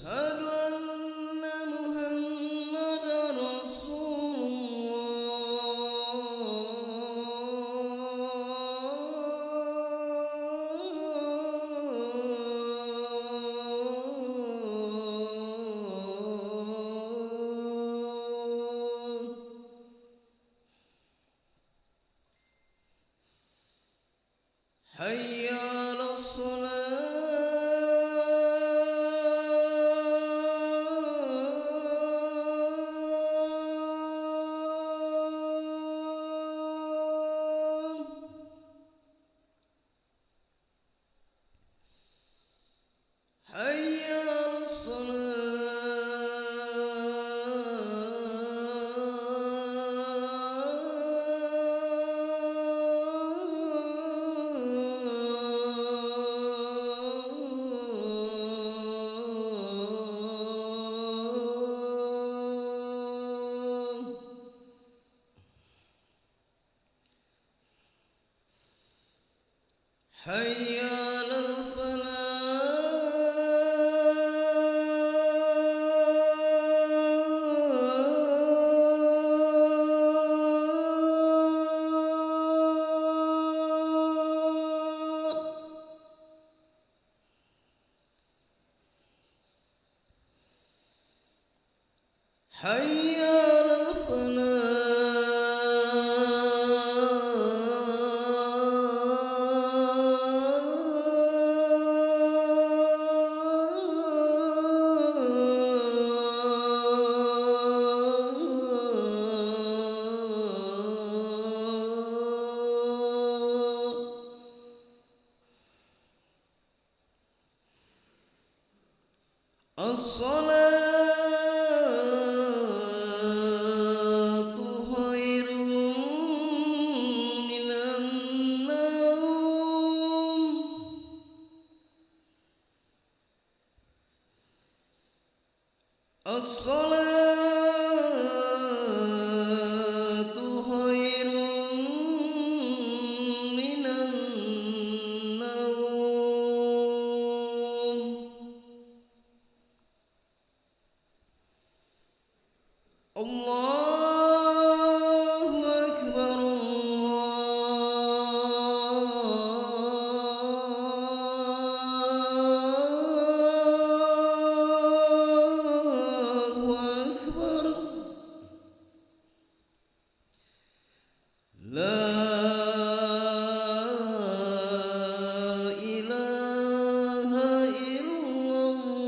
أن محمدا رسول الله. حي على الصلاة. حي على الصلاة. حي على الفلاح. حي على الصلاة خير من النوم. الصلاة خير من النوم. الله أكبر الله أكبر. لا إله إلا الله.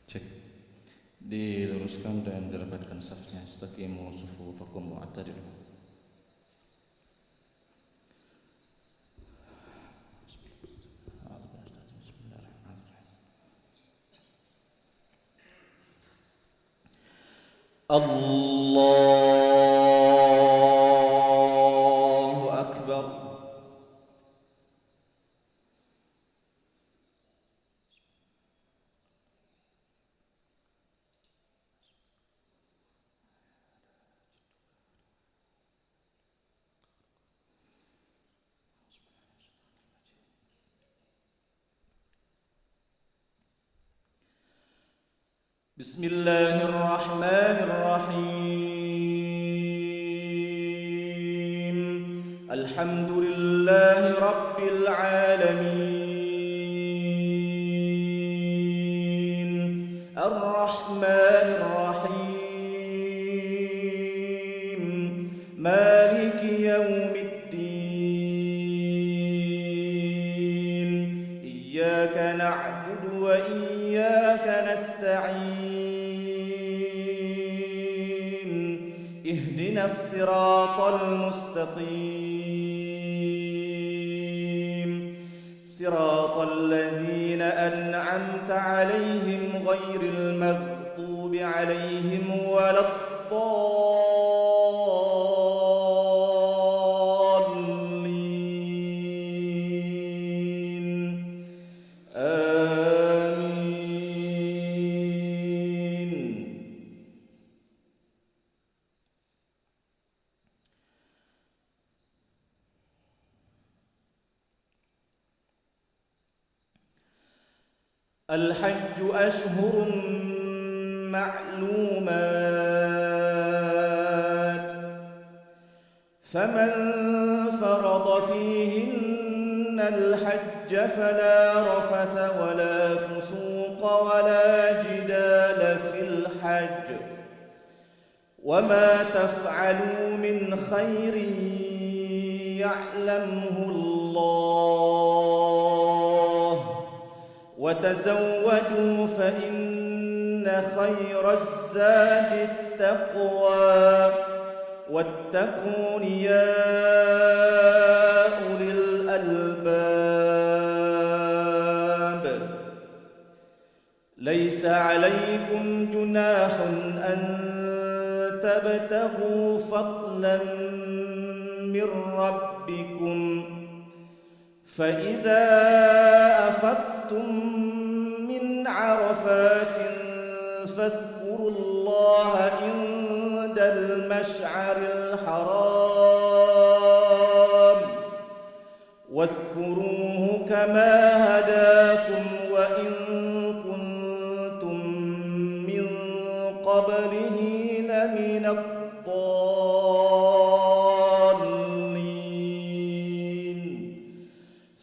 Cek. Diluruskan dan dirapatkan safnya. Istaqimu sufufakum wa'tadilu. Allahu Akbar. Bismillahirrahmanirrahim. Alhamdulillahi Rabbil alamin. Ar-Rahmanir Rahim. Maliki yaumiddin. Iyyaka na'budu wa iyyaka nasta'in. اهدنا الصراط المستقيم صراط الذين أنعمت عليهم غير المغضوب عليهم ولا الضالين الحج أشهر معلومات فمن فرض فيهن الحج فلا رفث ولا فسوق ولا جدال في الحج وما تفعلوا من خير يعلمه الله وتزودوا فإن خير الزاد التقوى واتقون يا أولي الألباب ليس عليكم جناح أن تبتغوا فضلا من ربكم فإذا أفضتم من عرفات فاذكروا الله عند المشعر الحرام واذكروه كما هداكم وإن كنتم من قبله لمن الضالين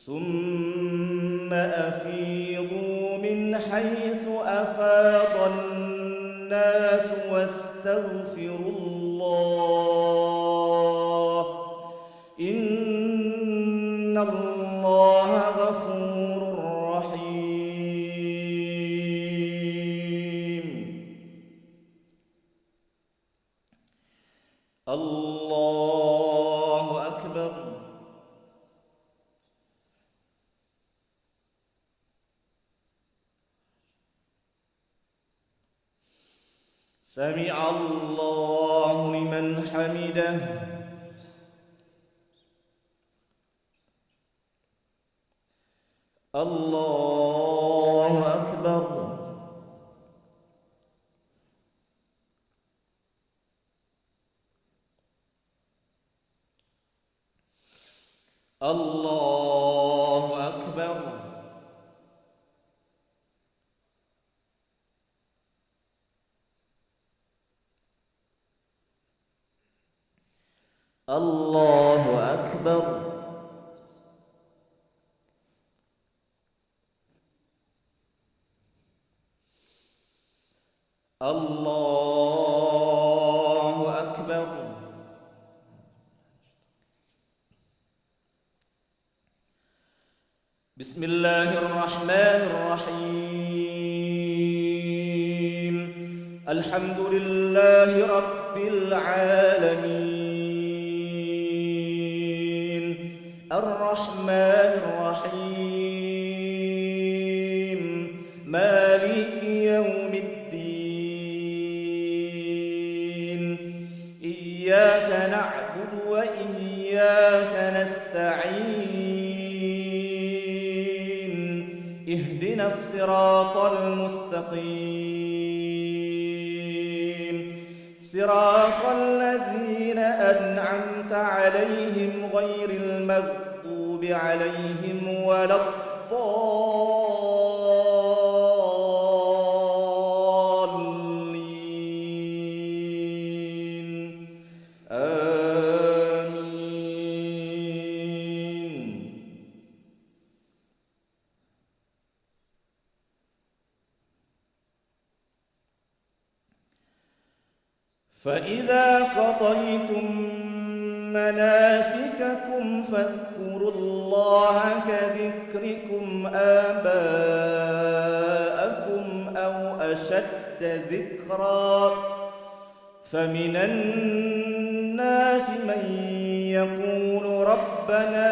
ثم أفيضوا من حيث أفاض الناس واستغفروا الله إن الله غفور رحيم الله أكبر سمع الله لمن حمده الله أكبر الله أكبر الله أكبر الله أكبر بسم الله الرحمن الرحيم الحمد لله رب العالمين الرحمن الرحيم مالك يوم الدين إياك نعبد وإياك نستعين اهدنا الصراط المستقيم صراط الذين أنعمت عليهم غير المغضوب عليهم ولا الضالين آمين. فإذا قضيتم مناسككم فاذكروا الله كذكركم آباءكم أو أشد ذكرا فمن الناس من يقول ربنا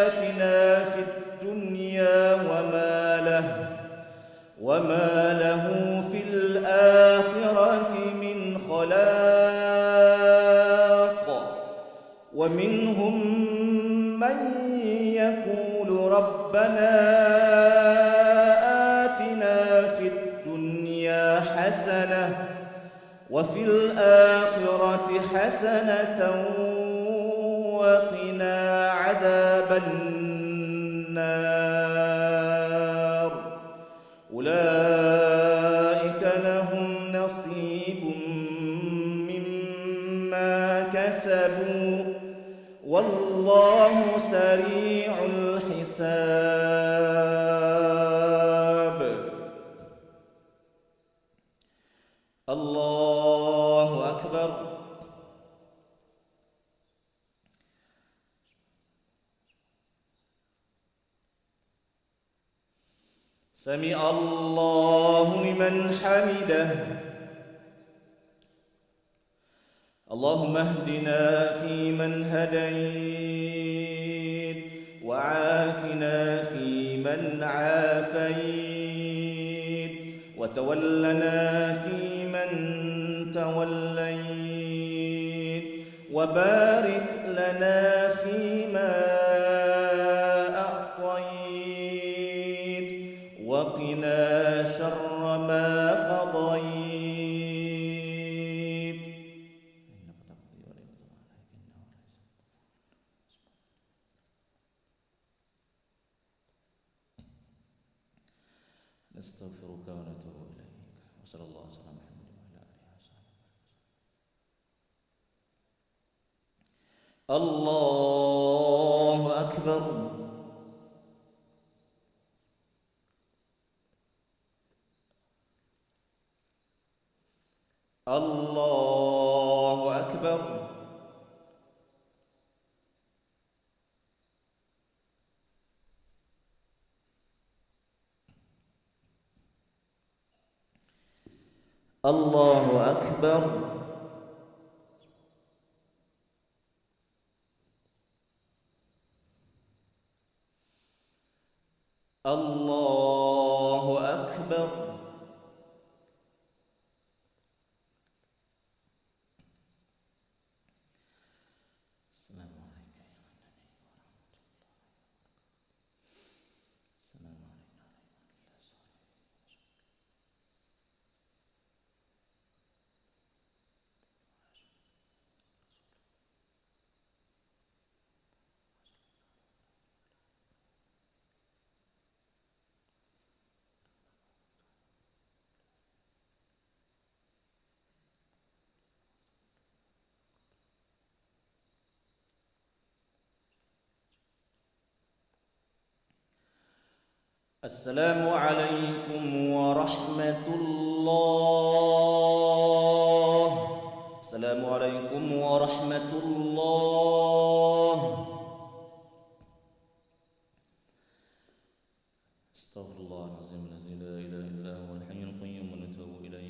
آتنا في الدنيا وما له في الآخرة من خلاق ومنهم من يقول ربنا آتنا في الدنيا حسنة وفي الآخرة حسنة وقنا عذاب النار أولئك لهم نصيب مما كسبوا والله سريع الحساب. الله أكبر. سمع الله لمن حمده. اللهم اهدنا فيمن هديت وعافنا فيمن عافيت وتولنا فيمن توليت وبارك لنا فيما أعطيت وقنا شر ما قضيت إنك تقضي ولا يقضى عليك نستغفرك ونتوب إليك وصلى الله وسلم على محمد وعلى آله وصحبه. الله أكبر. الله أكبر. الله أكبر. الله أكبر. السلام عليك يا نبي ورحمة الله. السلام علينا السلام عليكم ورحمة الله. السلام عليكم ورحمة الله. استغفر الله العظيم الذي لا إله إلا هو الحي القيوم ونتوب إليه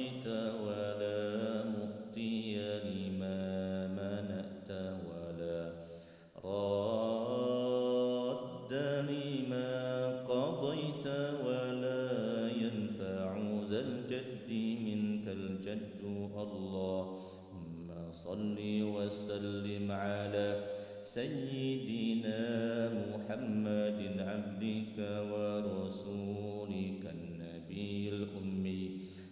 جد اللهم صل وسلم على سيدنا محمد عبدك ورسولك النبي الأمي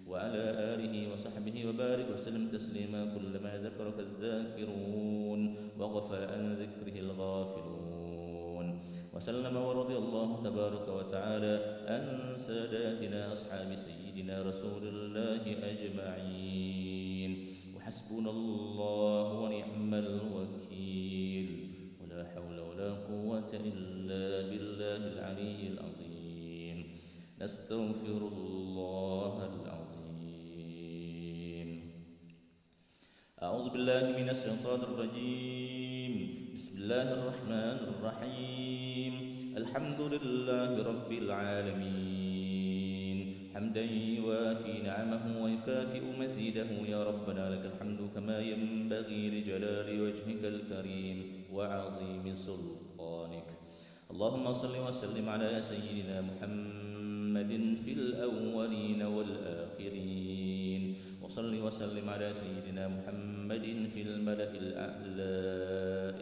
وعلى آله وصحبه وبارك وسلم تسليما كلما ذكرك الذاكرون وغفل عن ذكره الغافلون وسلم ورضي الله تبارك وتعالى عن ساداتنا أصحاب سيدنا رسول الله أجمعين وحسبنا الله ونعم الوكيل ولا حول ولا قوة إلا بالله العلي العظيم نستغفر الله العظيم أعوذ بالله من الشيطان الرجيم بسم الله الرحمن الرحيم الحمد لله رب العالمين حمدا يوافي نعمه ويكافئ مزيده يا ربنا لك الحمد كما ينبغي لجلال وجهك الكريم وعظيم سلطانك اللهم صل وسلم على سيدنا محمد في الأولين والآخرين وصل وسلم على سيدنا محمد في الملأ الأعلى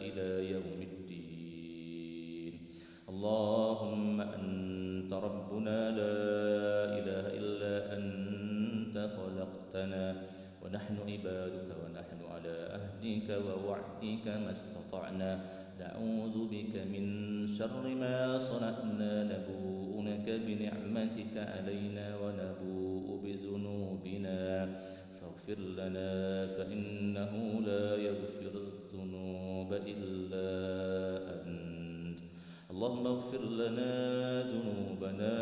إلى يوم الدين اللهم أنت ربنا لا إله إلا أنت خلقتنا ونحن عبادك ونحن على عهدك ووعدك ما استطعنا نعوذ بك من شر ما صنعنا نبوء لك بنعمتك علينا ونبوء بذنوبنا فاغفر لنا فإنه لا يغفر الذنوب إلا أنت اللهم اغفر لنا ذنوبنا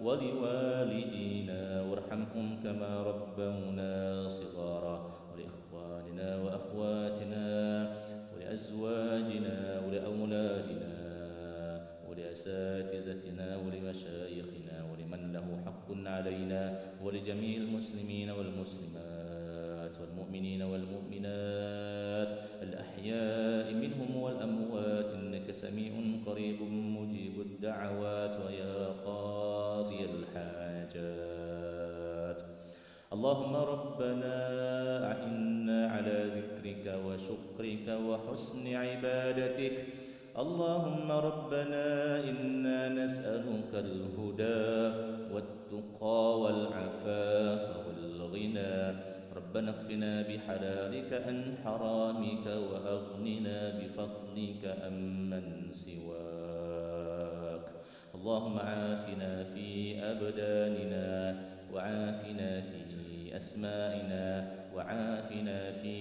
ولوالدينا وارحمهم كما ربونا صغارا ولإخواننا وأخواتنا ولأزواجنا ولأولادنا ولأساتذتنا ولمشايخنا ولمن له حق علينا ولجميع المسلمين والمسلمات والمؤمنين والمؤمنات الأحياء منهم والأموات إنك سميع قريب مجيب الدعوات ويا قاضي الحاجات اللهم ربنا أعنا على ذكرك وشكرك وحسن عبادتك اللهم ربنا إنا نسألك الهدى والتقى والعفاف والغنى ربنا اكفنا بحلالك عن حرامك وأغننا بفضلك عمن سواك اللهم عافنا في أبداننا وعافنا في أسمائنا وعافنا في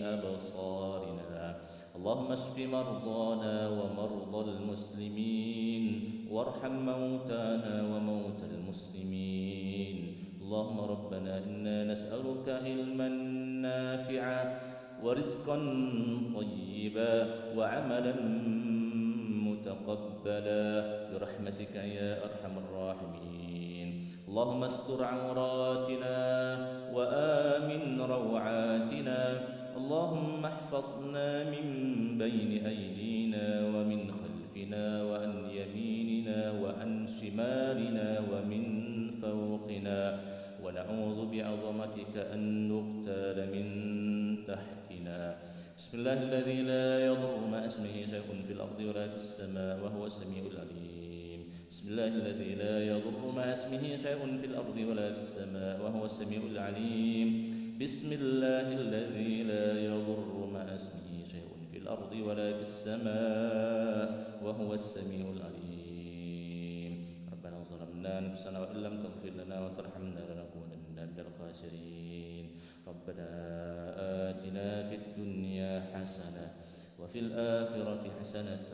أبصارنا اللهم اشف مرضانا ومرضى المسلمين وارحم موتانا وموتى المسلمين اللهم ربنا إنا نسألك علما نافعا ورزقا طيبا وعملا متقبلا برحمتك يا أرحم الراحمين اللهم استر عوراتنا وآمن روعاتنا اللهم احفظنا من بين أيدينا ومن خلفنا وعن يميننا وعن شمالنا ومن فوقنا ونعوذ بعظمتك أن نغتال من تحتنا بسم الله الذي لا يضر مع اسمه شيء في الأرض ولا في السماء وهو السميع العليم بسم الله الذي لا يضر مع اسمه شيء في الأرض ولا في السماء وهو السميع العليم بسم الله الذي لا يضر مع اسمه شيء في الأرض ولا في السماء وهو السميع العليم ربنا ظلمنا أنفسنا وإن لم تغفر لنا وترحمنا لنكونن من الخاسرين ربنا آتنا في الدنيا حسنة وفي الآخرة حسنة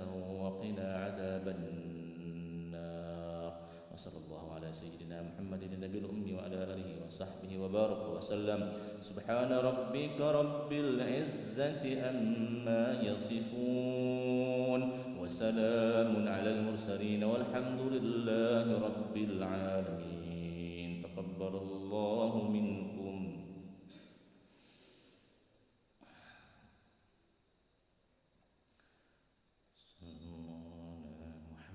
وقنا عذاب النار وصلى الله على سيدنا محمد النبي الأمي وعلى آله وصحبه وبارك وسلم سبحان ربك رب العزة عما يصفون وسلام على المرسلين والحمد لله رب العالمين تقبل الله منكم